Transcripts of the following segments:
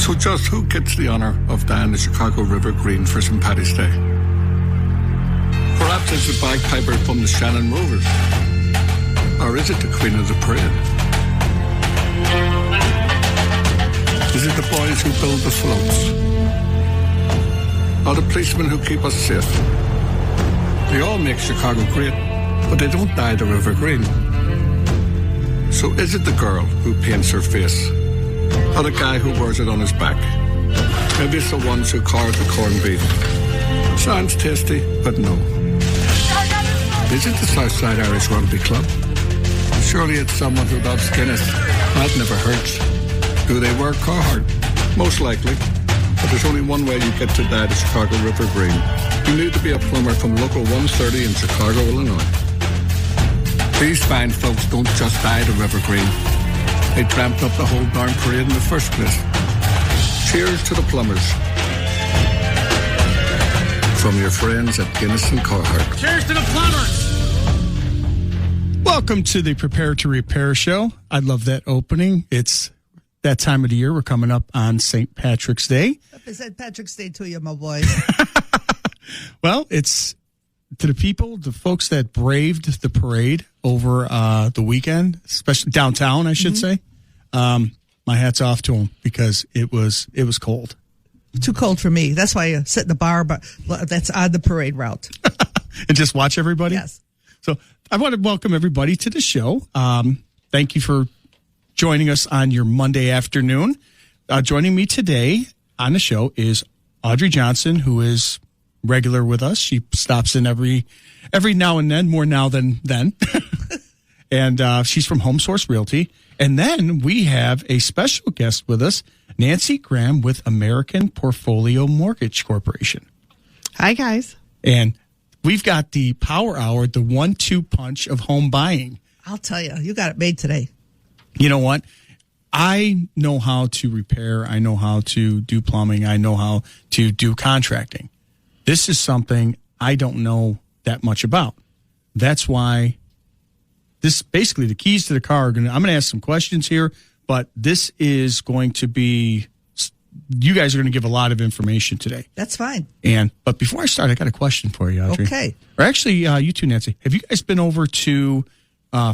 So just who gets the honour of down the Chicago River Green for St. Paddy's Day? Perhaps it's the bagpiper from the Shannon Rovers. Or is it the Queen of the Parade? Is it the boys who build the floats? Or the policemen who keep us safe? They all make Chicago great, but they don't dye the river green. So is it the girl who paints her face? Or the guy who wears it on his back? Maybe it's the ones who carve the corned beef. Sounds tasty, but no. Is it the Southside Irish Rugby Club? Surely it's someone who loves Guinness. That never hurts. Do they wear Carhartt? Most likely. But there's only one way you get to dye the Chicago River Green. You need to be a plumber from Local 130 in Chicago, Illinois. These fine folks don't just dye the river green. They tramped up the whole darn parade in the first place. Cheers to the plumbers. From your friends at Guinness and Carhartt. Cheers to the plumbers! Welcome to the Prepare to Repair show. I love that opening. It's that time of the year. We're coming up on St. Patrick's Day. Happy St. Patrick's Day to you, my boy. Well, it's to the people, the folks that braved the parade over the weekend, especially downtown, I should say. My hat's off to them because it was cold. Too cold for me. That's why I sit in the bar, but that's on the parade route. And just watch everybody? Yes. So I want to welcome everybody to the show. Thank you for joining us on your Monday afternoon. Joining me today on the show is Audrey Johnson, who is regular with us. She stops in every now and then, more now than then. And she's from Home Source Realty. And then we have a special guest with us, Nancy Graham with American Portfolio Mortgage Corporation. Hi, guys. And we've got the power hour, the 1-2 punch of home buying. I'll tell you, you got it made today. You know what? I know how to repair. I know how to do plumbing. I know how to do contracting. This is something I don't know that much about. That's why this basically the keys to the car. I'm going to ask some questions here, but this is going to be, you guys are going to give a lot of information today. That's fine. But before I start, I got a question for you, Audrey. Okay. Or actually, you too, Nancy. Have you guys been over to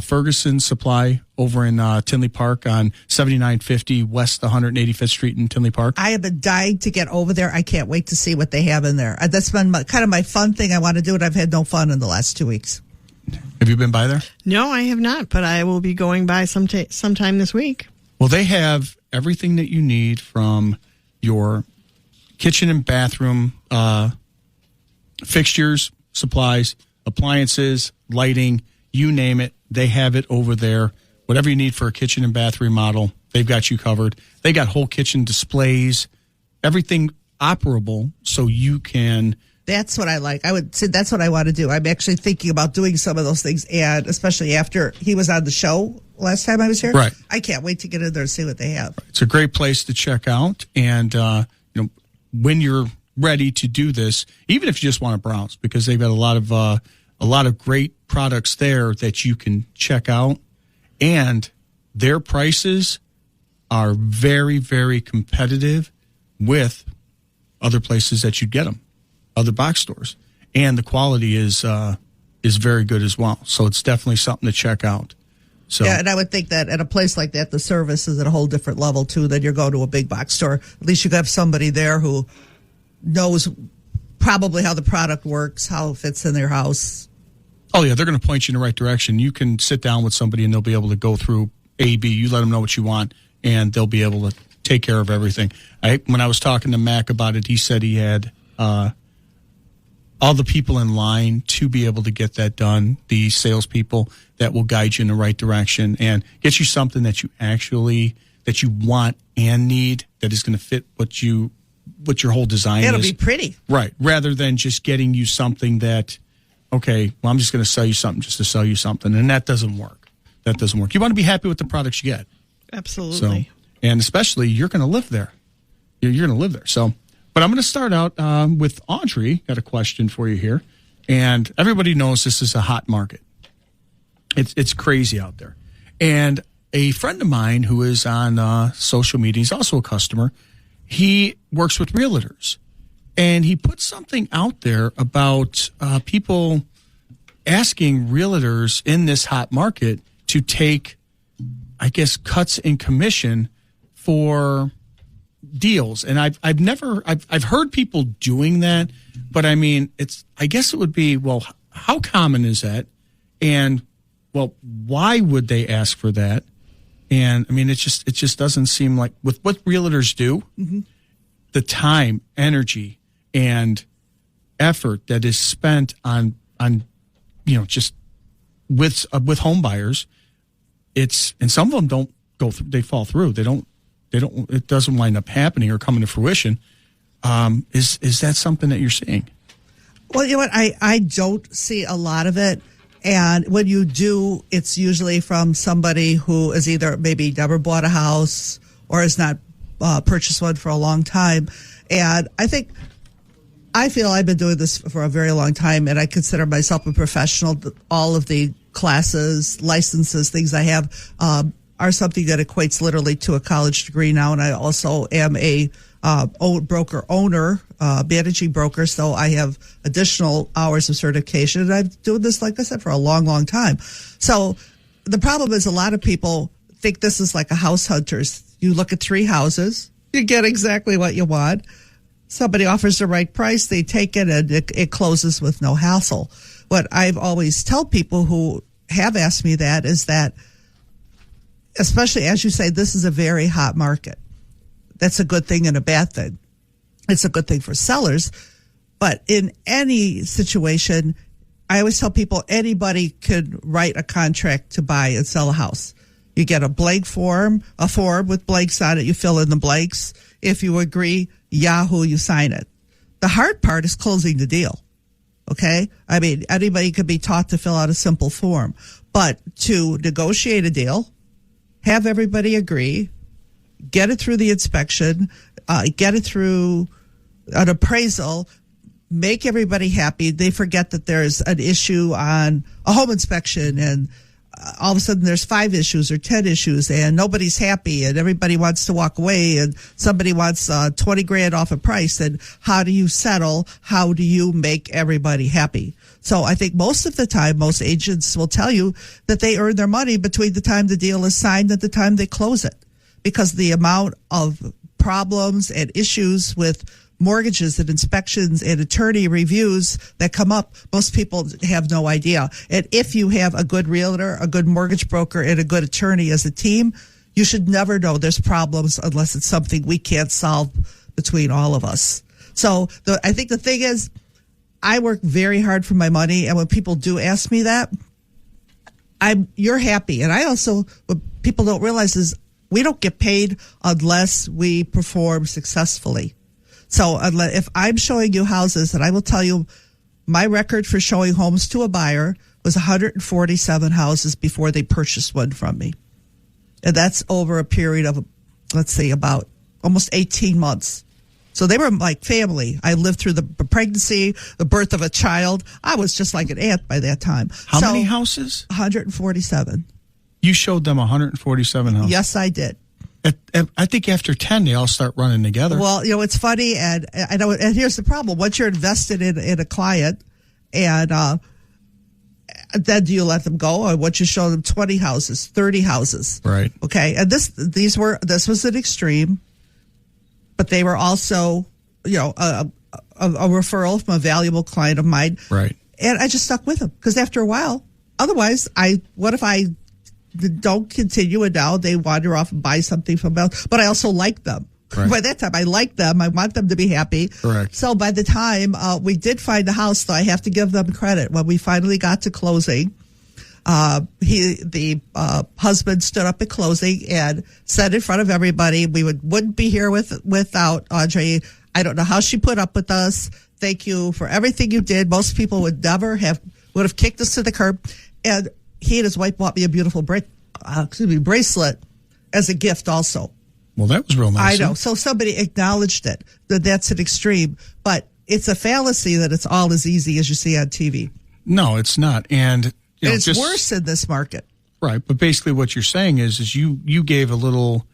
Ferguson Supply over in Tinley Park on 7950 West 185th Street in Tinley Park? I have been dying to get over there. I can't wait to see what they have in there. That's been kind of my fun thing I want to do, and I've had no fun in the last 2 weeks. Have you been by there? No, I have not, but I will be going by sometime this week. Well, they have everything that you need from your kitchen and bathroom fixtures, supplies, appliances, lighting, you name it. They have it over there. Whatever you need for a kitchen and bath remodel, they've got you covered. They got whole kitchen displays, everything operable so you can... That's what I like. I would say that's what I want to do. I'm actually thinking about doing some of those things, and especially after he was on the show last time I was here. Right. I can't wait to get in there and see what they have. It's a great place to check out, and when you're ready to do this, even if you just want to browse, because they've got a lot of great products there that you can check out, and their prices are very, very competitive with other places that you'd get them. Other box stores, and the quality is very good as well. So it's definitely something to check out. So yeah, and I would think that at a place like that, the service is at a whole different level too than you're going to a big box store. At least you have somebody there who knows probably how the product works, how it fits in their house. Oh yeah, they're going to point you in the right direction. You can sit down with somebody and they'll be able to go through A, B. You let them know what you want, and they'll be able to take care of everything. When I was talking to Mac about it, he said he had all the people in line to be able to get that done, the salespeople that will guide you in the right direction and get you something that you want and need, that is going to fit what your whole design is. It'll be pretty. Right. Rather than just getting you something that, okay, well, I'm just going to sell you something just to sell you something. And that doesn't work. You want to be happy with the products you get. Absolutely. So, and especially, you're going to live there. You're going to live there. So, but I'm going to start out with Audrey. Got a question for you here. And everybody knows this is a hot market. It's crazy out there. And a friend of mine who is on social media, he's also a customer, he works with realtors, and he put something out there about people asking realtors in this hot market to take, I guess, cuts in commission for deals. And I've heard people doing that, but I mean, I guess it would be, well, how common is that? And well, why would they ask for that? And I mean, it just doesn't seem like, with what realtors do, the time, energy, and effort that is spent on just with home buyers, and some of them don't go through, they fall through. They don't, it doesn't wind up happening or coming to fruition. Is that something that you're seeing? Well, you know what? I don't see a lot of it. And when you do, it's usually from somebody who is either maybe never bought a house or has not purchased one for a long time. And I feel I've been doing this for a very long time, and I consider myself a professional. All of the classes, licenses, things I have are something that equates literally to a college degree now. And I also am a broker owner, managing broker, so I have additional hours of certification. And I've doing this, like I said, for a long, long time. So the problem is a lot of people think this is like a house hunters. You look at 3 houses, you get exactly what you want. Somebody offers the right price, they take it, and it closes with no hassle. What I've always tell people who have asked me that is that, especially as you say, this is a very hot market. That's a good thing and a bad thing. It's a good thing for sellers, but in any situation, I always tell people anybody could write a contract to buy and sell a house. You get a blank form, a form with blanks on it. You fill in the blanks. If you agree, Yahoo, you sign it. The hard part is closing the deal. Okay? I mean, anybody could be taught to fill out a simple form, but to negotiate a deal, have everybody agree, get it through the inspection, get it through an appraisal, make everybody happy. They forget that there's an issue on a home inspection, and all of a sudden there's 5 issues or 10 issues, and nobody's happy, and everybody wants to walk away, and somebody wants 20 grand off a price. And how do you settle? How do you make everybody happy? So I think most of the time, most agents will tell you that they earn their money between the time the deal is signed and the time they close it, because the amount of problems and issues with mortgages and inspections and attorney reviews that come up, most people have no idea. And if you have a good realtor, a good mortgage broker, and a good attorney as a team, you should never know there's problems unless it's something we can't solve between all of us. So I think the thing is, I work very hard for my money, and when people do ask me that, you're happy. And I also, what people don't realize is we don't get paid unless we perform successfully. So if I'm showing you houses, and I will tell you, my record for showing homes to a buyer was 147 houses before they purchased one from me. And that's over a period of, let's say, about almost 18 months. So they were like family. I lived through the pregnancy, the birth of a child. I was just like an aunt by that time. How many houses? 147. You showed them 147 houses? Yes, I did. I think after 10, they all start running together. Well, it's funny, and I know. And here's the problem: once you're invested in a client, and then do you let them go, or once you show them 20 houses, 30 houses, right? Okay, and this was an extreme, but they were also, a referral from a valuable client of mine, right? And I just stuck with them because after a while, otherwise, what if I don't continue, and now they wander off and buy something from else. But I also like them. Right. By that time, I like them. I want them to be happy. Correct. So by the time we did find a house, though, I have to give them credit. When we finally got to closing, the husband stood up at closing and said in front of everybody, we wouldn't be here without Audrey. I don't know how she put up with us. Thank you for everything you did. Most people would have kicked us to the curb. And he and his wife bought me a beautiful bracelet as a gift also. Well, that was real nice. I know. So somebody acknowledged it, that's an extreme. But it's a fallacy that it's all as easy as you see on TV. No, it's not. And it's worse in this market. Right. But basically what you're saying is you gave a little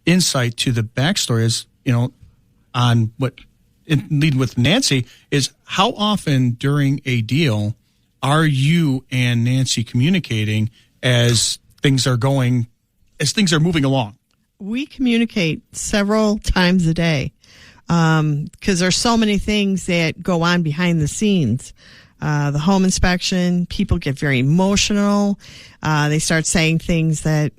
insight to the backstory is, on leading with Nancy, is how often during a deal are you and Nancy communicating as things are moving along? We communicate several times a day because there's so many things that go on behind the scenes. The home inspection, people get very emotional. They start saying things that,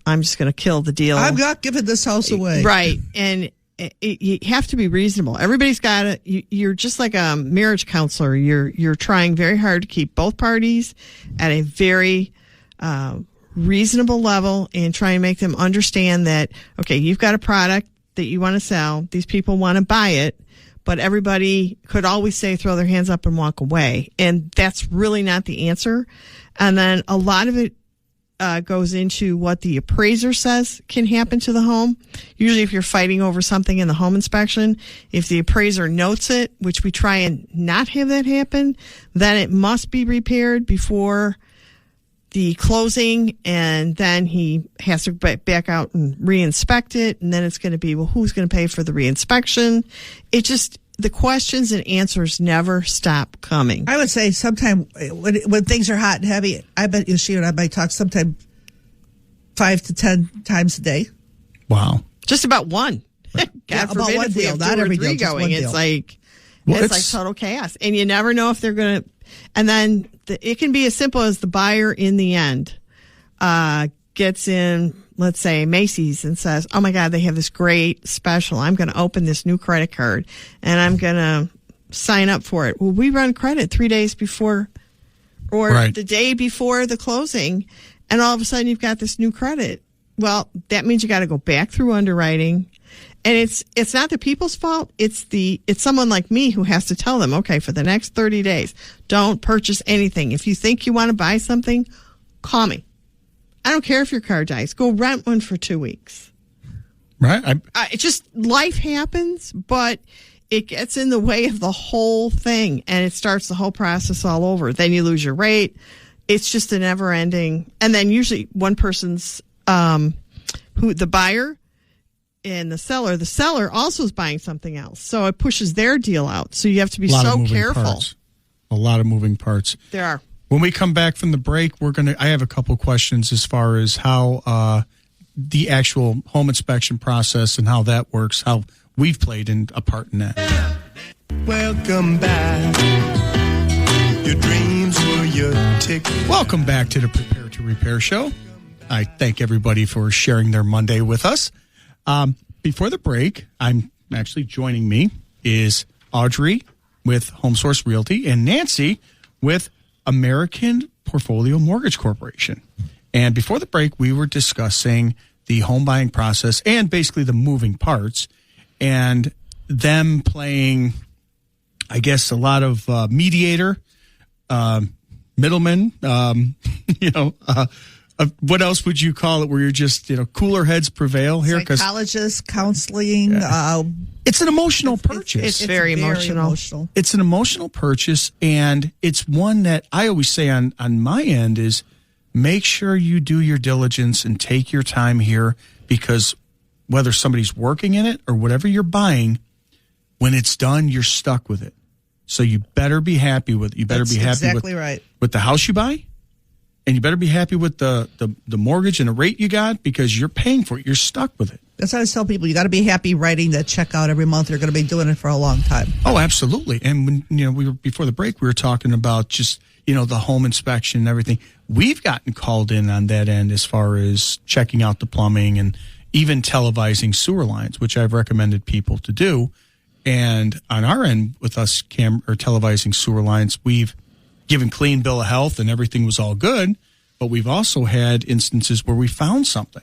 I'm just going to kill the deal. I'm not giving this house away. Right. And you have to be reasonable. Everybody's got you're just like a marriage counselor. You're trying very hard to keep both parties at a very reasonable level and try and make them understand that, okay, you've got a product that you want to sell. These people want to buy it, but everybody could always say throw their hands up and walk away. And that's really not the answer. And then a lot of it goes into what the appraiser says can happen to the home. Usually if you're fighting over something in the home inspection, if the appraiser notes it, which we try and not have that happen, then it must be repaired before the closing, and then he has to back out and re-inspect it, and then it's going to be, well, who's going to pay for the re-inspection? The questions and answers never stop coming. I would say sometime when things are hot and heavy, I bet you she and I might talk sometime 5 to 10 times a day. Wow. Just about one. God about forbid one if we deal, have not two or every three deal, just going. one It's deal. like Well, it's like total chaos. And you never know if they're going to, and then it can be as simple as the buyer in the end gets in, let's say, Macy's and says, oh my God, they have this great special. I'm going to open this new credit card and I'm going to sign up for it. Well, we run credit 3 days before or the day before the closing. And all of a sudden you've got this new credit. Well, that means you got to go back through underwriting. And it's not the people's fault. It's someone like me who has to tell them, okay, for the next 30 days, don't purchase anything. If you think you want to buy something, call me. I don't care if your car dies. Go rent one for 2 weeks. Right. It's just life happens, but it gets in the way of the whole thing, and it starts the whole process all over. Then you lose your rate. It's just a never ending. And then usually one person's the buyer and the seller also is buying something else. So it pushes their deal out. So you have to be so careful. A lot of moving parts. There are. When we come back from the break, I have a couple questions as far as how the actual home inspection process and how that works, how we've played a part in that. Welcome back. Your dreams were your ticket. Welcome back to the Prepare to Repair show. I thank everybody for sharing their Monday with us. Before the break, joining me is Audrey with HomeSource Realty and Nancy with American Portfolio Mortgage Corporation. And before the break, we were discussing the home buying process and basically the moving parts and them playing, I guess, a lot of mediator, middleman, what else would you call it where you're just, cooler heads prevail here? Psychologist, counseling. It's an emotional purchase. It's very emotional. It's an emotional purchase, and it's one that I always say on my end is make sure you do your diligence and take your time here, because whether somebody's working in it or whatever you're buying, when it's done, you're stuck with it. So you better be happy with it. You better be happy with the house you buy. And you better be happy with the mortgage and the rate you got, because you're paying for it. You're stuck with it. That's what I tell people. You got to be happy writing that check out every month. You're going to be doing it for a long time. Oh, absolutely. And when before the break, we were talking about just the home inspection and everything. We've gotten called in on that end as far as checking out the plumbing and even televising sewer lines, which I've recommended people to do. And on our end, with us televising sewer lines, we've given clean bill of health and everything was all good, but we've also had instances where we found something.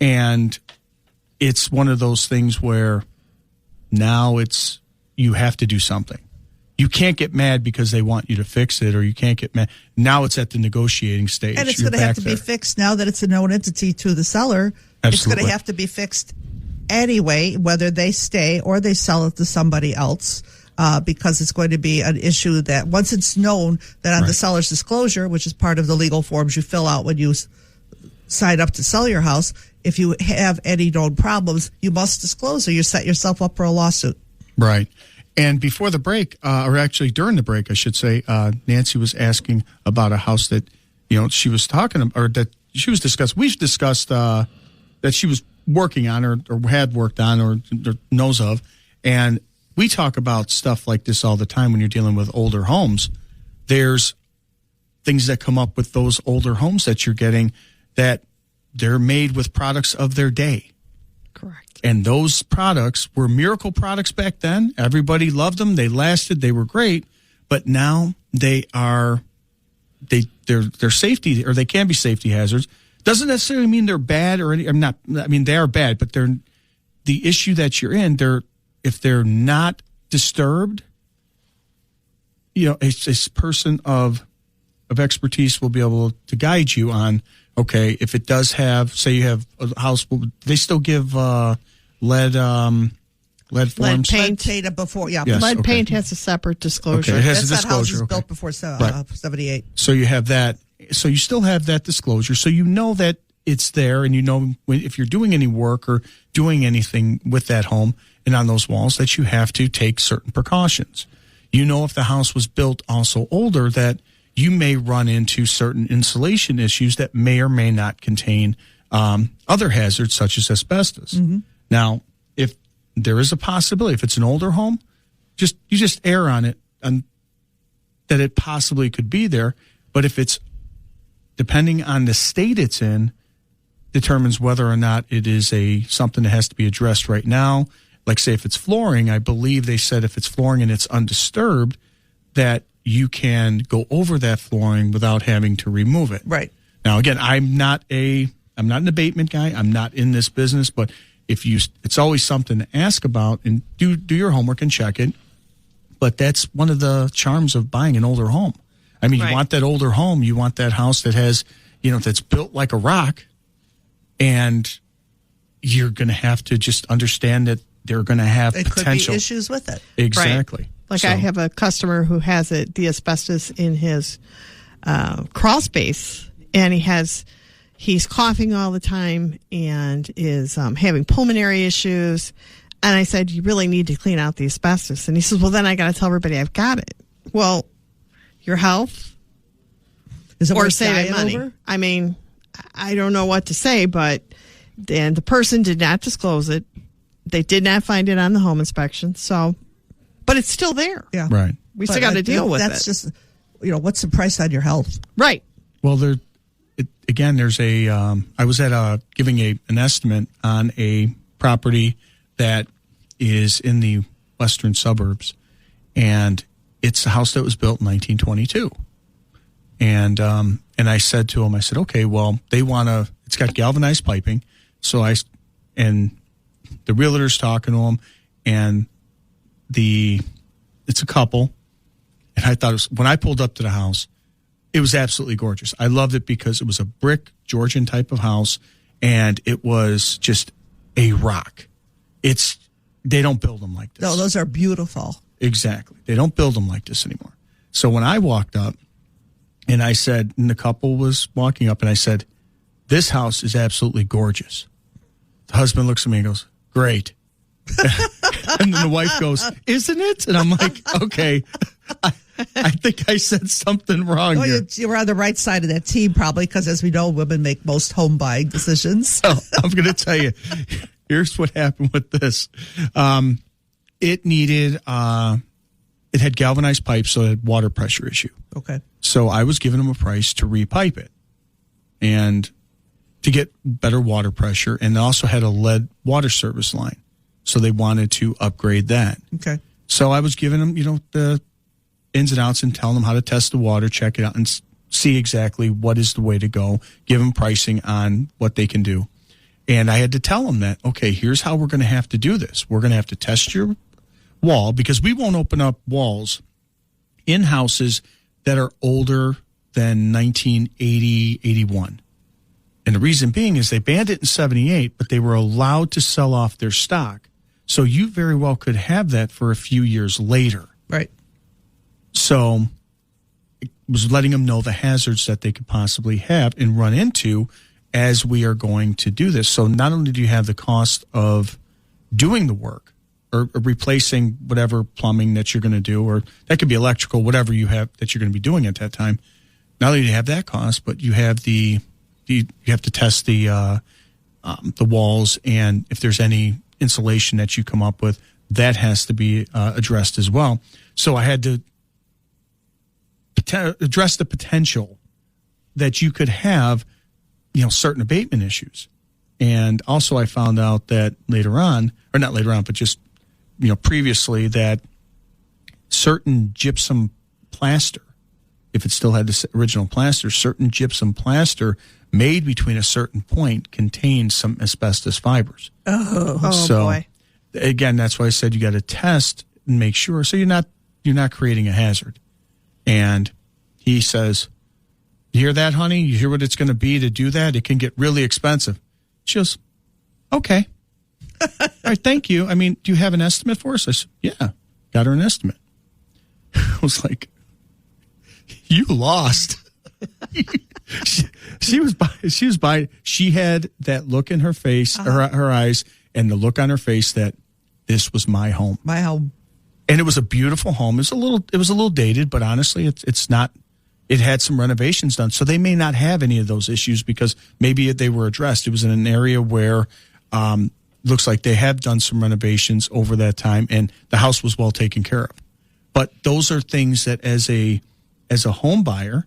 And it's one of those things where now you have to do something. You can't get mad because they want you to fix it, or you can't get mad. Now it's at the negotiating stage. And it's going to have to be fixed now that it's a known entity to the seller. Absolutely. It's going to have to be fixed anyway, whether they stay or they sell it to somebody else. Because it's going to be an issue that once it's known that on the seller's disclosure, which is part of the legal forms you fill out when you sign up to sell your house, if you have any known problems, you must disclose or you set yourself up for a lawsuit. Right. And before the break, or actually during the break, I should say, Nancy was asking about a house that, she was talking about, or that she was discussing. We've discussed that she was working on or had worked on or knows of. And we talk about stuff like this all the time when you're dealing with older homes. There's things that come up with those older homes that you're getting that they're made with products of their day. Correct. And those products were miracle products back then. Everybody loved them. They lasted. They were great. But now they're safety, or they can be safety hazards. Doesn't necessarily mean they're bad or any. They are bad, but they're the issue that you're in. If they're not disturbed, a person of expertise will be able to guide you on. Okay, if it does have, say you have a house, they still give lead forms? Lead paint. Before, yeah. Yes, lead okay. paint has a separate disclosure. Okay, it has That's a that house disclosure. is built before 78. So you have that. So you still have that disclosure. So you know that it's there, and if you're doing any work or doing anything with that home and on those walls, that you have to take certain precautions. If the house was built also older, that you may run into certain insulation issues that may or may not contain other hazards such as asbestos. Mm-hmm. Now, if there is a possibility, if it's an older home, you just err on it, and that it possibly could be there. But if it's, depending on the state it's in, determines whether or not it is something that has to be addressed right now. Like, say, if it's flooring, I believe they said if it's flooring and it's undisturbed, that you can go over that flooring without having to remove it. Right. Now, again, I'm not an abatement guy. I'm not in this business, but it's always something to ask about, and do your homework and check it. But that's one of the charms of buying an older home. I mean, right. You want that older home. You want that house that has, that's built like a rock, and you're going to have to just understand that they're going to have potential. Could be issues with it. Exactly. Right. Like, I have a customer who has the asbestos in his crawl space, and he's coughing all the time and is having pulmonary issues. And I said, you really need to clean out the asbestos. And he says, well, then I got to tell everybody I've got it. Well, your health is it or worth saving money. Over? I mean, I don't know what to say, but then the person did not disclose it. They did not find it on the home inspection. So, but it's still there. Yeah. Right. We still got to deal with it. That's just, what's the price on your health? Right. Well, there's I was at giving an estimate on a property that is in the western suburbs, and it's a house that was built in 1922. And I said to him, okay, well, it's got galvanized piping. So and the realtor's talking to him, and it's a couple. And I thought when I pulled up to the house, it was absolutely gorgeous. I loved it because it was a brick Georgian type of house, and it was just a rock. They don't build them like this. No, those are beautiful. Exactly. They don't build them like this anymore. So when I walked up, and the couple was walking up, and I said, this house is absolutely gorgeous. The husband looks at me and goes, great. And then the wife goes, isn't it? And I'm like, okay, I think I said something wrong here. You were on the right side of that team, probably, because as we know, women make most home buying decisions. Oh, I'm going to tell you, here's what happened with this. It had galvanized pipes, so it had water pressure issue. Okay. So I was giving them a price to repipe it and to get better water pressure, and also had a lead water service line. So they wanted to upgrade that. Okay. So I was giving them, the ins and outs and telling them how to test the water, check it out, and see exactly what is the way to go, give them pricing on what they can do. And I had to tell them that, okay, here's how we're going to have to do this. We're going to have to test your wall, because we won't open up walls in houses that are older than 1980, 81. And the reason being is they banned it in 78, but they were allowed to sell off their stock. So you very well could have that for a few years later. Right. So it was letting them know the hazards that they could possibly have and run into as we are going to do this. So not only do you have the cost of doing the work or replacing whatever plumbing that you're going to do, or that could be electrical, whatever you have that you're going to be doing at that time. Not only do you have that cost, but you have you have to test the walls, and if there's any insulation that you come up with, that has to be addressed as well. So I had to address the potential that you could have, certain abatement issues. And also I found out that later on, or not later on, but just, previously, that certain gypsum plaster, if it still had the original plaster, certain gypsum plaster made between a certain point contains some asbestos fibers. Oh boy. Again, that's why I said you got to test and make sure. So you're not creating a hazard. And he says, "You hear that, honey? You hear what it's going to be to do that? It can get really expensive." She goes, "Okay. All right, thank you. I mean, do you have an estimate for us?" I said, "Yeah, got her an estimate." I was like, "You lost." She had that look in her face, her eyes, and the look on her face that this was my home. My home. And it was a beautiful home. It was a little dated, but honestly, it's not. It had some renovations done, so they may not have any of those issues because maybe they were addressed. It was in an area where looks like they have done some renovations over that time, and the house was well taken care of. But those are things that as a home buyer,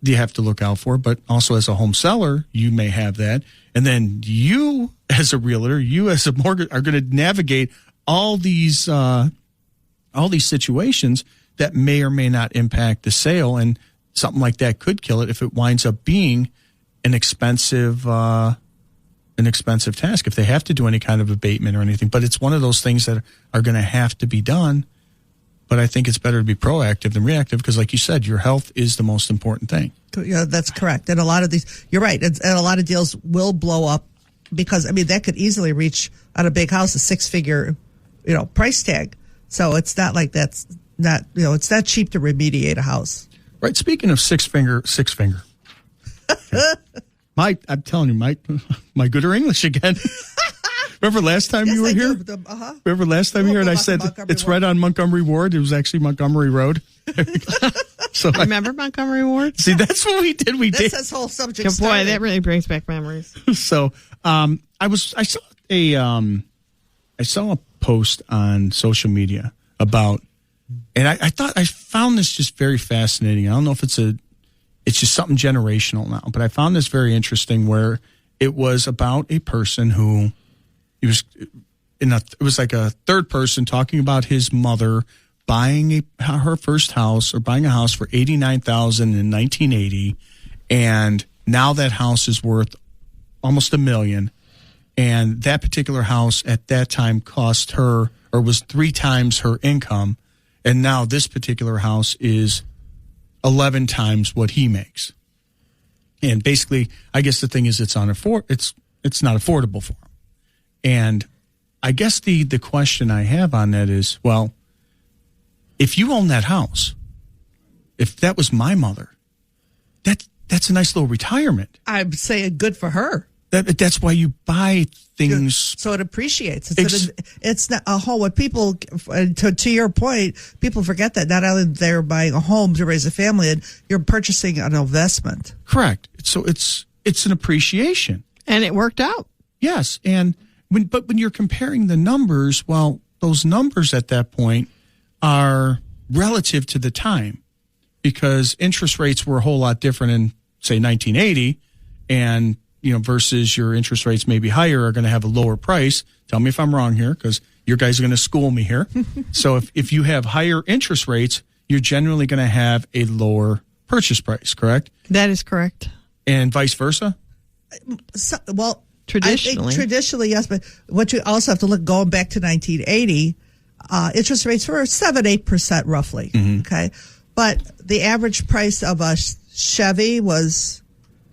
you have to look out for, but also as a home seller, you may have that. And then you as a realtor, you as a mortgage are going to navigate all these situations that may or may not impact the sale, and something like that could kill it if it winds up being an expensive task if they have to do any kind of abatement or anything. But it's one of those things that are going to have to be done. But I think it's better to be proactive than reactive because, like you said, your health is the most important thing. Yeah, that's correct. And a lot of these, you're right, and a lot of deals will blow up because, that could easily reach on a big house a six-figure, price tag. So it's not like it's not cheap to remediate a house. Right. Speaking of six finger. I'm telling you, my gooder English again. Remember last time you were here? Remember last time you were here and I said it's right on Montgomery Ward. It was actually Montgomery Road. So remember Montgomery Ward? See, that's what we did. That's this whole subject. Oh, boy, that really brings back memories. So I saw a post on social media about, and I found this just very fascinating. I don't know if it's just something generational now, but I found this very interesting where it was about a person who it was like a third person talking about his mother buying her first house or buying a house for $89,000 in 1980, and now that house is worth almost $1 million, and that particular house at that time cost her or was 3 times her income, and now this particular house is 11 times what he makes. And basically, I guess the thing is it's not affordable for him. And I guess the question I have on that is, well, if you own that house, if that was my mother, that's a nice little retirement. I'm saying good for her. That's why you buy things. So it appreciates. It's not a home. What people, to your point, people forget that not only they're buying a home to raise a family, and you're purchasing an investment. Correct. So it's an appreciation. And it worked out. Yes. And when you're comparing the numbers, well, those numbers at that point are relative to the time because interest rates were a whole lot different in, say, 1980, and versus your interest rates maybe higher are going to have a lower price. Tell me if I'm wrong here because your guys are going to school me here. So if you have higher interest rates, you're generally going to have a lower purchase price, correct? That is correct. And vice versa? Traditionally, yes, but what you also have to look going back to 1980, interest rates were 7-8% roughly. Mm-hmm. Okay, but the average price of a Chevy was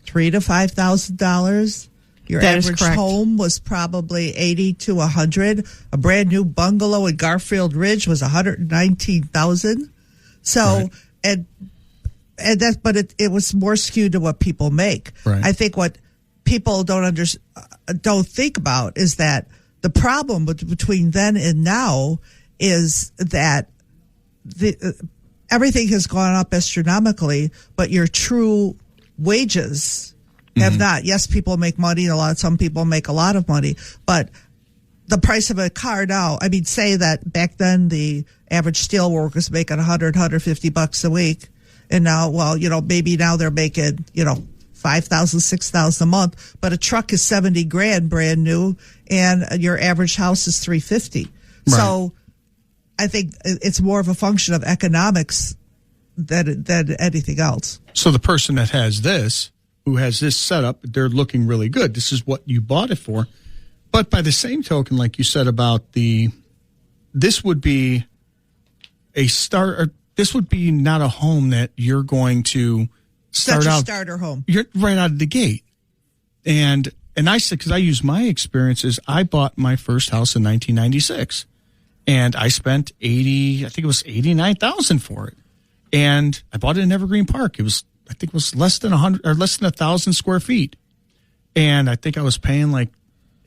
$3,000 to $5,000. Your average home was probably $80,000 to $100,000. A brand new bungalow in Garfield Ridge was $119,000. So right. But it was more skewed to what people make. Right. I think what people don't think about is that the problem between then and now is that everything has gone up astronomically, but your true wages have not. Yes, people make money. Some people make a lot of money, but the price of a car now, I mean, say that back then the average steel worker was making $150 a week. And now, well, maybe now they're making, $5,000, $6,000 a month, but a truck is $70,000 brand new and your average house is $350,000. Right. So I think it's more of a function of economics than anything else. So the person that has this, who has this setup, they're looking really good. This is what you bought it for. But by the same token, like you said about this would be a start, or this would be not a home that you're going to start out. Starter home. You're right out of the gate. And I said, because I use my experiences, I bought my first house in 1996. And I spent $89,000 for it. And I bought it in Evergreen Park. I think it was less than 1,000 square feet. And I think I was paying like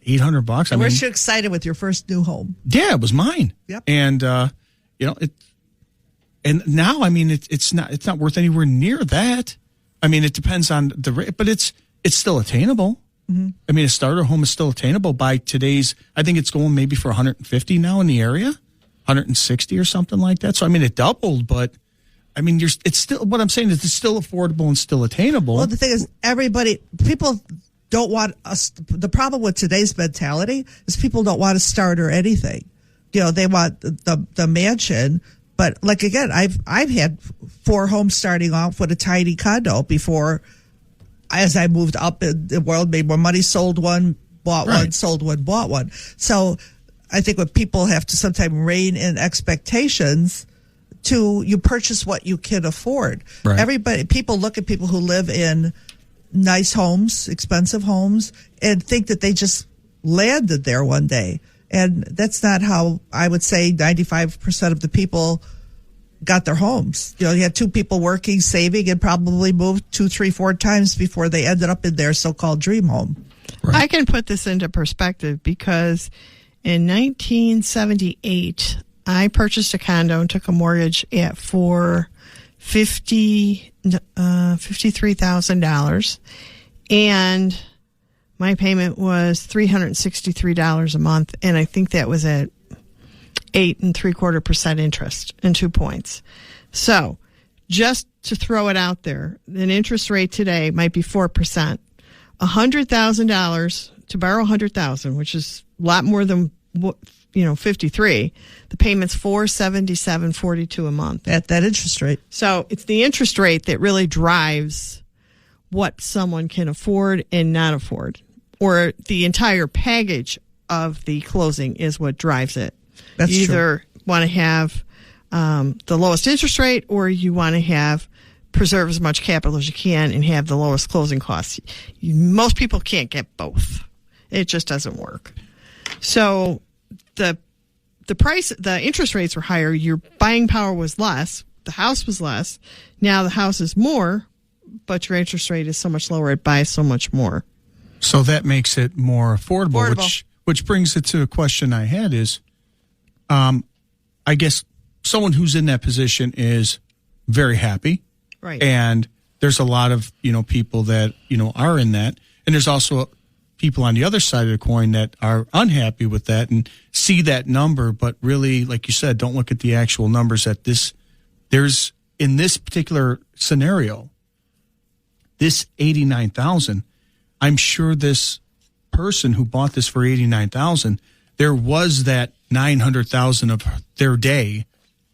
$800. And weren't you excited with your first new home? Yeah, it was mine. Yep. And and now, I mean, it's not worth anywhere near that. I mean, it depends on the rate, but it's still attainable. Mm-hmm. I mean, a starter home is still attainable by today's. I think it's going maybe for 150 now in the area, 160 or something like that. So I mean, it doubled, but I mean, it's still. What I'm saying is, it's still affordable and still attainable. Well, the thing is, people don't want us. The problem with today's mentality is people don't want a starter anything. They want the mansion. But like again, I've had 4 homes starting off with a tiny condo before. As I moved up in the world, made more money, sold one, bought one, sold one, bought one. So I think what people have to sometimes rein in expectations to you purchase what you can afford. Right. People look at people who live in nice homes, expensive homes, and think that they just landed there one day. And that's not how I would say 95% of the people got their homes. You had 2 people working, saving, and probably moved 2, 3, 4 times before they ended up in their so-called dream home. Right. I can put this into perspective because in 1978, I purchased a condo and took a mortgage for $53,000, and my payment was $363 a month, and I think that was at 8.75% interest and 2 points. So just to throw it out there, an interest rate today might be 4%. $100,000 to borrow $100,000, which is a lot more than 53. The payment's $477.42 a month at that interest rate. So it's the interest rate that really drives what someone can afford and not afford, or the entire package of the closing is what drives it. That's you either true. Want to have the lowest interest rate, or you want to preserve as much capital as you can and have the lowest closing costs. Most people can't get both. It just doesn't work. So the interest rates were higher. Your buying power was less. The house was less. Now the house is more, but your interest rate is so much lower. It buys so much more. So that makes it more affordable. Which brings it to a question I had is, I guess someone who's in that position is very happy. Right. And there's a lot of, people that, are in that. And there's also people on the other side of the coin that are unhappy with that and see that number, but really, like you said, don't look at the actual numbers there's in this particular scenario, this $89,000, I'm sure this person who bought this for $89,000, there was that $900,000 of their day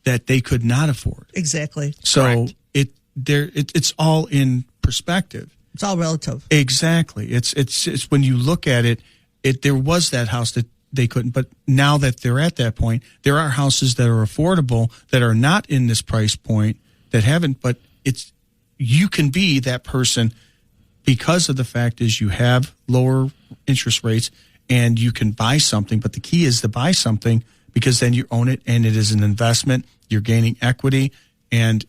that they could not afford. Exactly. So it's all in perspective. It's all relative. Exactly. It's when you look at it, there was that house that they couldn't, but now that they're at that point, there are houses that are affordable that are not in this price point that haven't, but you can be that person because of the fact is you have lower interest rates and you can buy something, but the key is to buy something because then you own it and it is an investment. You're gaining equity and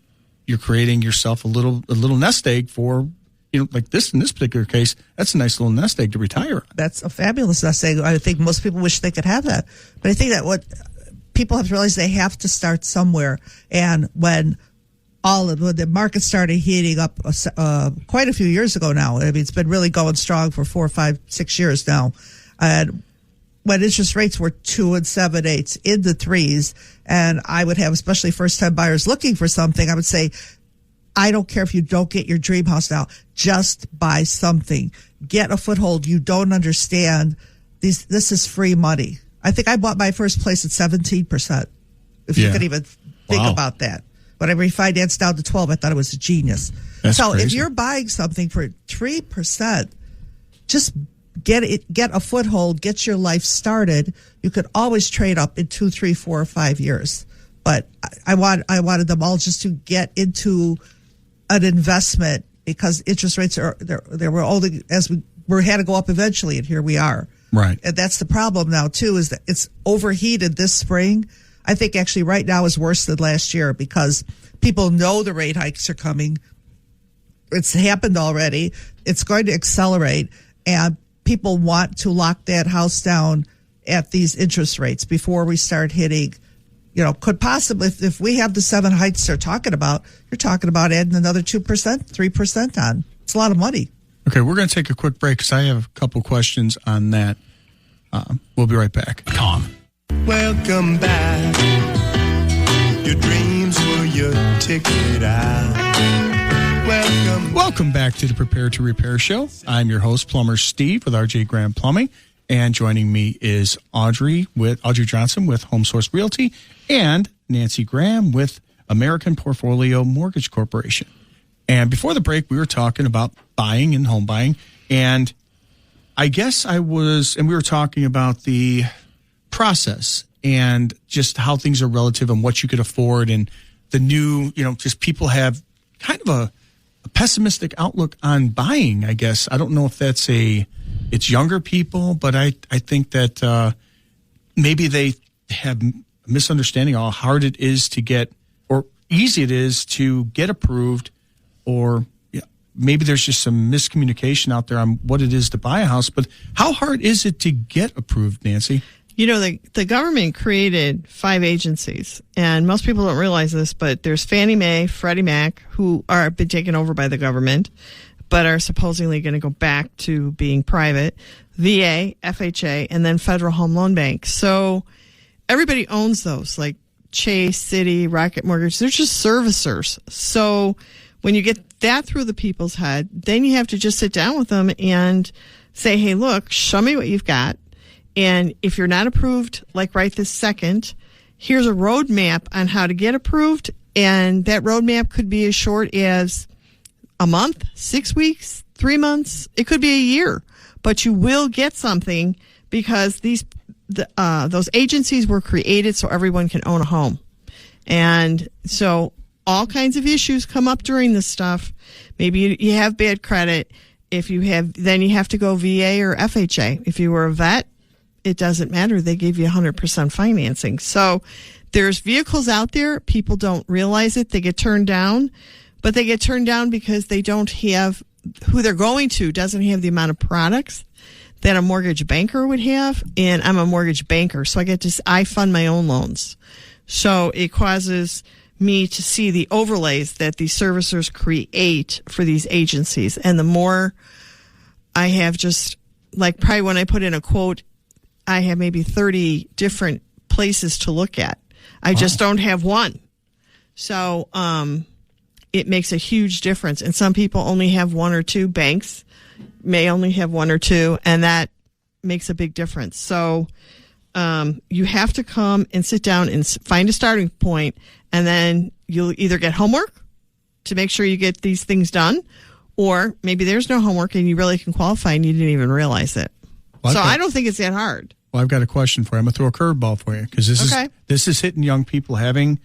you're creating yourself a little nest egg for like this in this particular case, that's a nice little nest egg to retire on. That's a fabulous nest egg. I think most people wish they could have that. But I think that what people have to realize, they have to start somewhere. And when the market started heating up quite a few years ago now, I mean, it's been really going strong for 4, 5, 6 years now. And when interest rates were 2 7/8 in the 3s, and I would have, especially first-time buyers looking for something, I would say, I don't care if you don't get your dream house now. Just buy something. Get a foothold. You don't understand. This is free money. I think I bought my first place at 17%. If you could even think about that. When I refinanced down to 12, I thought it was a genius. That's so crazy. if you're buying something for 3%, just get a foothold, get your life started. You could always trade up in 2, 3, 4, or 5 years. But I wanted them all just to get into an investment, because interest rates they were only we had to go up eventually, and here we are. Right. And that's the problem now too, is that it's overheated this spring. I think actually right now is worse than last year, because people know the rate hikes are coming. It's happened already. It's going to accelerate, and people want to lock that house down at these interest rates before we start hitting, could possibly, if we have the 7 hikes they're talking about, you're talking about adding another 2%, 3% on. It's a lot of money. Okay, we're going to take a quick break because I have a couple questions on that. We'll be right back. Welcome back. Your dreams were your ticket out. Welcome back to the Prepare to Repair show. I'm your host, Plumber Steve, with RJ Graham Plumbing. And joining me is Audrey Johnson with Home Source Realty, and Nancy Graham with American Portfolio Mortgage Corporation. And before the break, we were talking about buying and home buying. And I guess we were talking about the process and just how things are relative and what you could afford, and the new, just people have kind of a pessimistic outlook on buying, I guess. I don't know if it's younger people, but I think that maybe they have a misunderstanding of how hard it is to get, or easy it is to get approved, or maybe there's just some miscommunication out there on what it is to buy a house. But how hard is it to get approved, Nancy? The government created 5 agencies, and most people don't realize this, but there's Fannie Mae, Freddie Mac, who are been taken over by the government, but are supposedly going to go back to being private, VA, FHA, and then Federal Home Loan Bank. So everybody owns those, like Chase, Citi, Rocket Mortgage. They're just servicers. So when you get that through the people's head, then you have to just sit down with them and say, hey, look, show me what you've got. And if you're not approved, like right this second, here's a roadmap on how to get approved. And that roadmap could be as short as a month, 6 weeks, 3 months. It could be a year, but you will get something, because those agencies were created so everyone can own a home. And so all kinds of issues come up during this stuff. Maybe you have bad credit. If you have, then you have to go VA or FHA. If you were a vet, it doesn't matter. They give you 100% financing. So there's vehicles out there. People don't realize it. They get turned down, but they get turned down because they don't have, who they're going to doesn't have the amount of products that a mortgage banker would have. And I'm a mortgage banker, so I fund my own loans. So it causes me to see the overlays that these servicers create for these agencies. And the more I have, just like probably when I put in a quote, I have maybe 30 different places to look at. I just don't have one. So it makes a huge difference. And some people only have 1 or 2. Banks may only have 1 or 2, and that makes a big difference. So you have to come and sit down and find a starting point, and then you'll either get homework to make sure you get these things done, or maybe there's no homework and you really can qualify and you didn't even realize it. Well, I don't think it's that hard. Well, I've got a question for you. I'm going to throw a curveball for you, because this is hitting young people having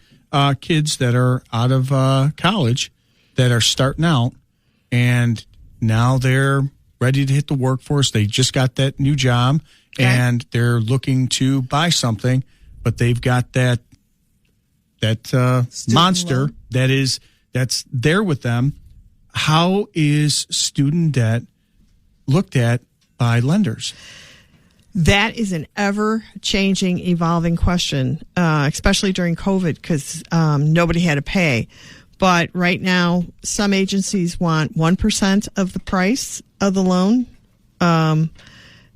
kids that are out of college, that are starting out, and now they're ready to hit the workforce. They just got that new job, and they're looking to buy something, but they've got that monster that's there with them. how is student debt looked at by lenders? That is an ever-changing, evolving question, especially during COVID, because nobody had to pay. But right now, some agencies want 1% of the price of the loan,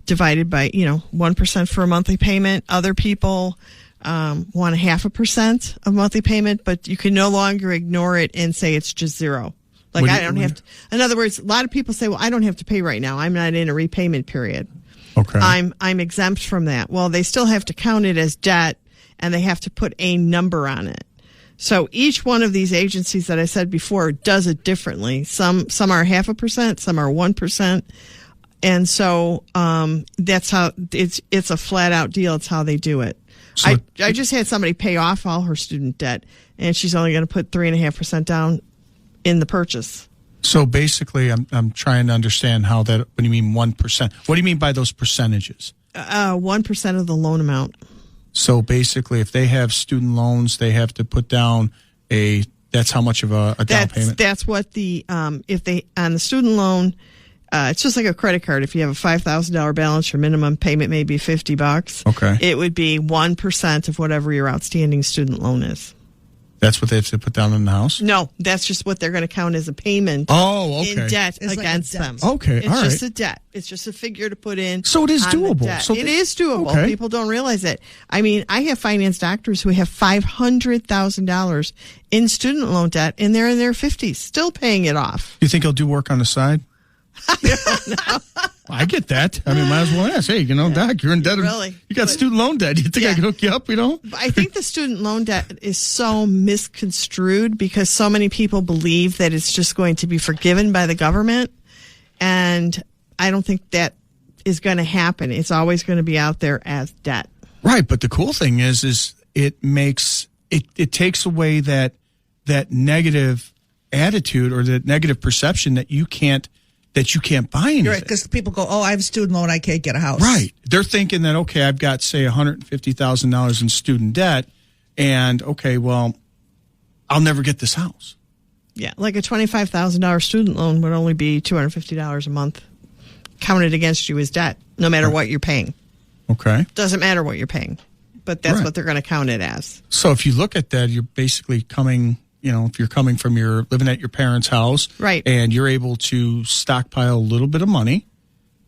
divided by 1% for a monthly payment. Other people want 0.5% of monthly payment, but you can no longer ignore it and say it's just zero. Like I don't have to. In other words, a lot of people say, "Well, I don't have to pay right now. I'm not in a repayment period. Okay, I'm exempt from that." Well, they still have to count it as debt, and they have to put a number on it. So each one of these agencies that I said before does it differently. Some are 0.5%, some are 1%, and so that's how it's a flat out deal. It's how they do it. So I just had somebody pay off all her student debt, and she's only going to put 3.5% down in the purchase. So basically, I'm trying to understand how that. What do you mean 1%? What do you mean by those percentages? 1% of the loan amount. So basically, if they have student loans, they have to put down that's how much of a down payment? That's what if they, on the student loan, it's just like a credit card. If you have a $5,000 balance, your minimum payment may be $50. Okay. It would be 1% of whatever your outstanding student loan is. That's what they have to put down in the house? No, that's just what they're going to count as a payment in debt against them. Okay, it's all right. It's just a debt. It's just a figure to put in. So it is doable. So it is doable. Okay. People don't realize it. I mean, I have finance doctors who have $500,000 in student loan debt, and they're in their 50s, still paying it off. You think he'll do work on the side? I don't know. I get that. I mean, might as well ask. Hey, Doc, you're in debt. Really? You got student loan debt. You think I can hook you up? I think the student loan debt is so misconstrued because so many people believe that it's just going to be forgiven by the government. And I don't think that is going to happen. It's always going to be out there as debt. Right. But the cool thing is it makes it takes away that negative attitude or that negative perception that you can't buy anything. You're right, because people go, I have a student loan, I can't get a house. Right. They're thinking that, okay, I've got, say, $150,000 in student debt, and, okay, well, I'll never get this house. Yeah, like a $25,000 student loan would only be $250 a month counted against you as debt, no matter what you're paying. Okay. Doesn't matter what you're paying, but that's what they're going to count it as. So if you look at that, you're basically coming... if you're coming from living at your parents' house, right, and you're able to stockpile a little bit of money,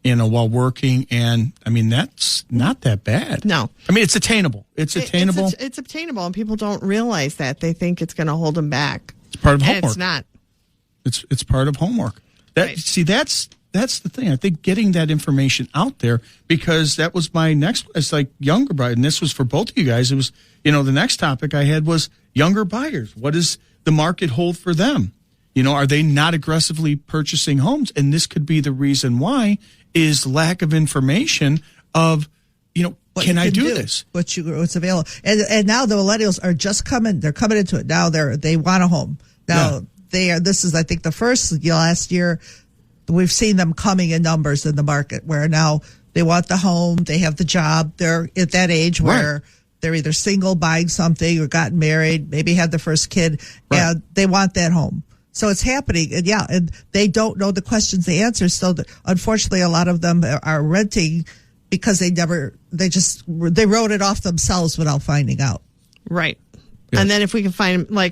while working, and I mean that's not that bad. No, I mean it's attainable. It's attainable. It's obtainable, and people don't realize that. They think it's going to hold them back. It's part of homework. And it's not. It's part of homework. See, that's the thing. I think getting that information out there, because that was my next. It's like younger buyer, and this was for both of you guys. It was the next topic I had was younger buyers. What does the market hold for them? Are they not aggressively purchasing homes? And this could be the reason why is lack of information of, can I do this? What's available. And now the millennials are just coming. They're coming into it. Now they want a home. Now this is, I think, the first last year we've seen them coming in numbers in the market where now they want the home. They have the job. They're at that age where they're either single, buying something, or gotten married, maybe had the first kid, and they want that home. So it's happening, and they don't know the questions, the answers. So unfortunately, a lot of them are renting because they wrote it off themselves without finding out. Right. Yes. And then if we can find them,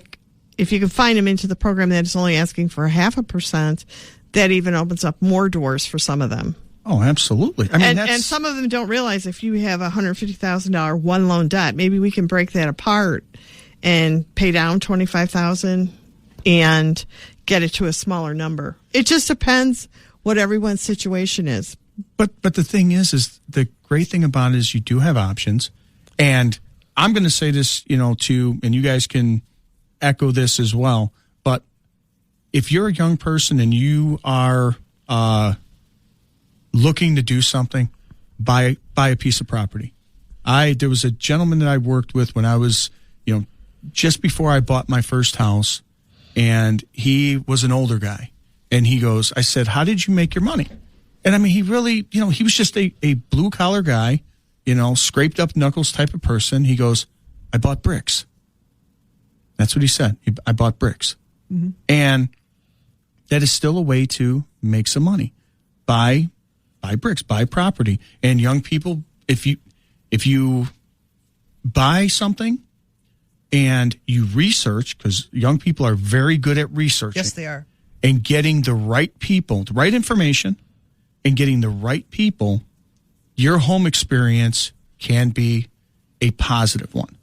if you can find them into the program that is only asking for 0.5%, that even opens up more doors for some of them. Oh, absolutely. I mean, and some of them don't realize if you have $150,000 one loan debt, maybe we can break that apart and pay down $25,000 and get it to a smaller number. It just depends what everyone's situation is. But the thing is the great thing about it is you do have options. And I'm going to say this, and you guys can echo this as well. But if you're a young person and you are looking to do something, buy a piece of property. There was a gentleman that I worked with when I was, just before I bought my first house, and he was an older guy. And I said, how did you make your money? And I mean, he really, he was just a blue collar guy, scraped up knuckles type of person. He goes, I bought bricks. That's what he said. I bought bricks. Mm-hmm. And that is still a way to make some money. Buy bricks, buy property. And young people, if you buy something and you research, because young people are very good at researching. Yes, they are. And getting the right people, the right information, and getting the right people, your home experience can be a positive one.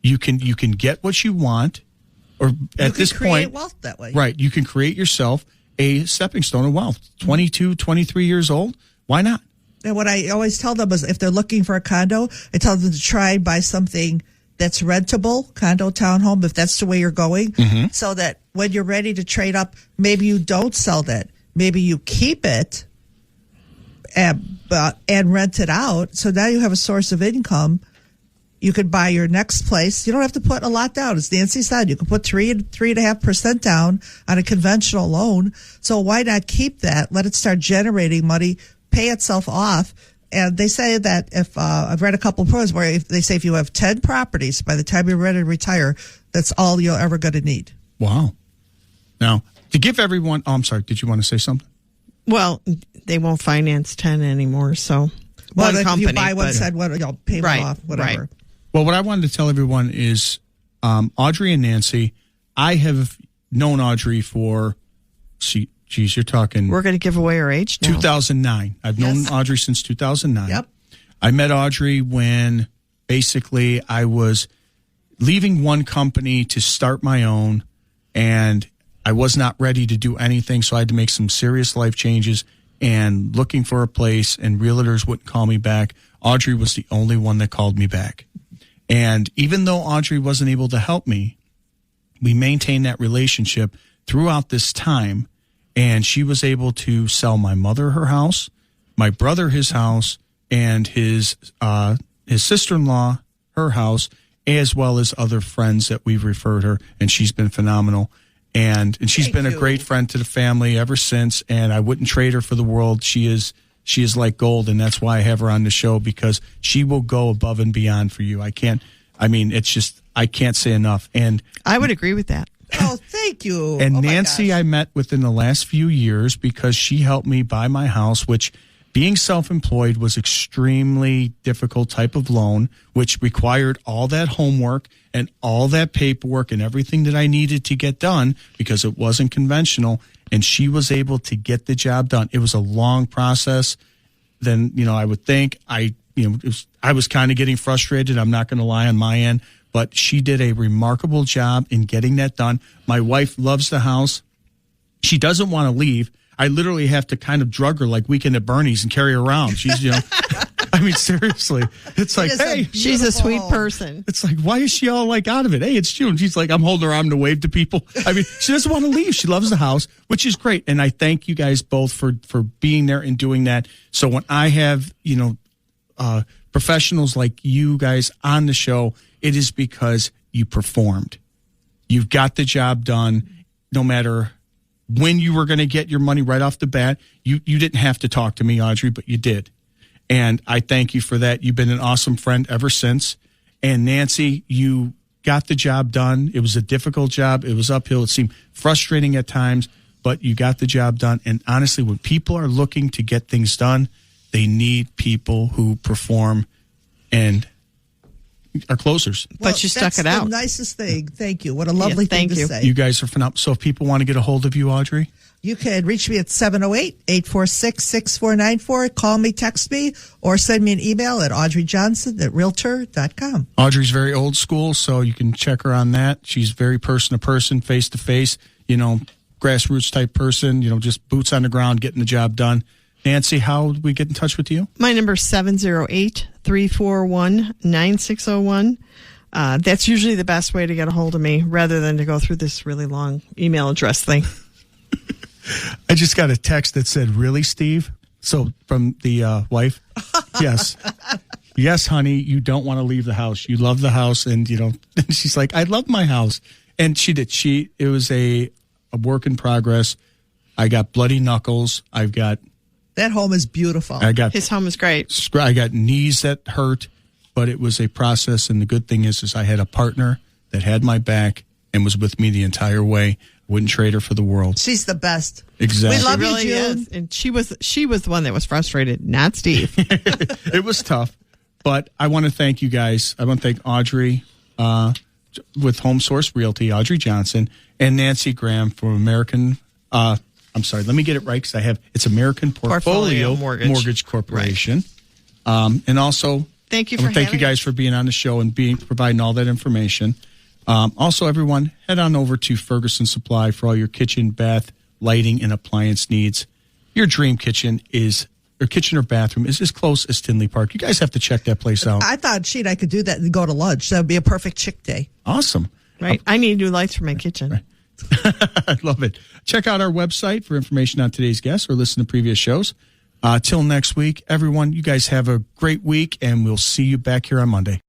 You can get what you want, or at this point, create wealth that way. Right. You can create yourself a stepping stone of wealth. 22, 23 years old. Why not? And what I always tell them is if they're looking for a condo, I tell them to try and buy something that's rentable, condo, townhome, if that's the way you're going, so that when you're ready to trade up, maybe you don't sell that. Maybe you keep it and rent it out. So now you have a source of income. You could buy your next place. You don't have to put a lot down. As Nancy said, you can put 3.5% down on a conventional loan. So why not keep that? Let it start generating money, pay itself off. And they say that if I've read a couple of programs where they say if you have 10 properties by the time you're ready to retire, that's all you're ever going to need. Wow. Now, to give everyone, I'm sorry, did you want to say something? Well, they won't finance 10 anymore, so Well, one if company. you buy one side, pay them Right, off, whatever. right. Well, what I wanted to tell everyone is Audrey and Nancy, I have known Audrey for, geez, you're talking We're going to give away our age now. 2009. I've known Audrey since 2009. Yep. I met Audrey when basically I was leaving one company to start my own, and I was not ready to do anything, so I had to make some serious life changes and looking for a place, and realtors wouldn't call me back. Audrey was the only one that called me back. And even though Audrey wasn't able to help me, we maintained that relationship throughout this time. And she was able to sell my mother her house, my brother his house, and his sister-in-law her house, as well as other friends that we've referred her. And she's been phenomenal. And she's been a great friend to the family ever since. And I wouldn't trade her for the world. She is like gold, and that's why I have her on the show, because she will go above and beyond for you. I can't say enough. And I would agree with that. Oh, thank you. And Nancy, I met within the last few years because she helped me buy my house, which being self-employed was extremely difficult type of loan, which required all that homework and all that paperwork and everything that I needed to get done because it wasn't conventional. And she was able to get the job done. It was a long process. Then, I would think I was kind of getting frustrated. I'm not going to lie on my end, but she did a remarkable job in getting that done. My wife loves the house. She doesn't want to leave. I literally have to kind of drug her like Weekend at Bernie's and carry her around. She's, I mean, seriously. It's like, hey. She's a sweet person. It's like, why is she all like out of it? Hey, it's June. She's like, I'm holding her arm to wave to people. I mean, she doesn't want to leave. She loves the house, which is great. And I thank you guys both for being there and doing that. So when I have, professionals like you guys on the show, it is because you performed. You've got the job done no matter when you were going to get your money right off the bat. You didn't have to talk to me, Audrey, but you did. And I thank you for that. You've been an awesome friend ever since. And Nancy, you got the job done. It was a difficult job. It was uphill. It seemed frustrating at times, but you got the job done. And honestly, when people are looking to get things done, they need people who perform and are closers. But you stuck it out. That's the nicest thing. Thank you. What a lovely thing to say. You guys are phenomenal. So if people want to get a hold of you, Audrey? You can reach me at 708-846-6494. Call me, text me, or send me an email at audreyjohnson@realtor.com. Audrey's very old school, so you can check her on that. She's very person-to-person, face-to-face, grassroots type person, just boots on the ground, getting the job done. Nancy, how do we get in touch with you? My number is 708-341-9601. That's usually the best way to get a hold of me, rather than to go through this really long email address thing. I just got a text that said, "Really, Steve?" So from the wife, yes. Yes, honey, you don't want to leave the house. You love the house. And, she's like, I love my house. And she did. It was a work in progress. I got bloody knuckles. That home is beautiful. His home is great. I got knees that hurt, but it was a process. And the good thing is I had a partner that had my back and was with me the entire way. Wouldn't trade her for the world. She's the best. Exactly. We love She really you, June. is. And she was the one that was frustrated, not Steve. It was tough, but I want to thank you guys. I want to thank Audrey with Home Source Realty, Audrey Johnson, and Nancy Graham from American. I'm sorry, let me get it right because it's American Portfolio Mortgage Corporation. Right. And also, thank you guys for being on the show and providing all that information. Also, everyone, head on over to Ferguson Supply for all your kitchen, bath, lighting, and appliance needs. Your dream kitchen or bathroom is as close as Tinley Park. You guys have to check that place out. I thought, I could do that and go to lunch. That would be a perfect chick day. Awesome. Right. I need new lights for my kitchen. Right. I love it. Check out our website for information on today's guests or listen to previous shows. Till next week, everyone, you guys have a great week, and we'll see you back here on Monday.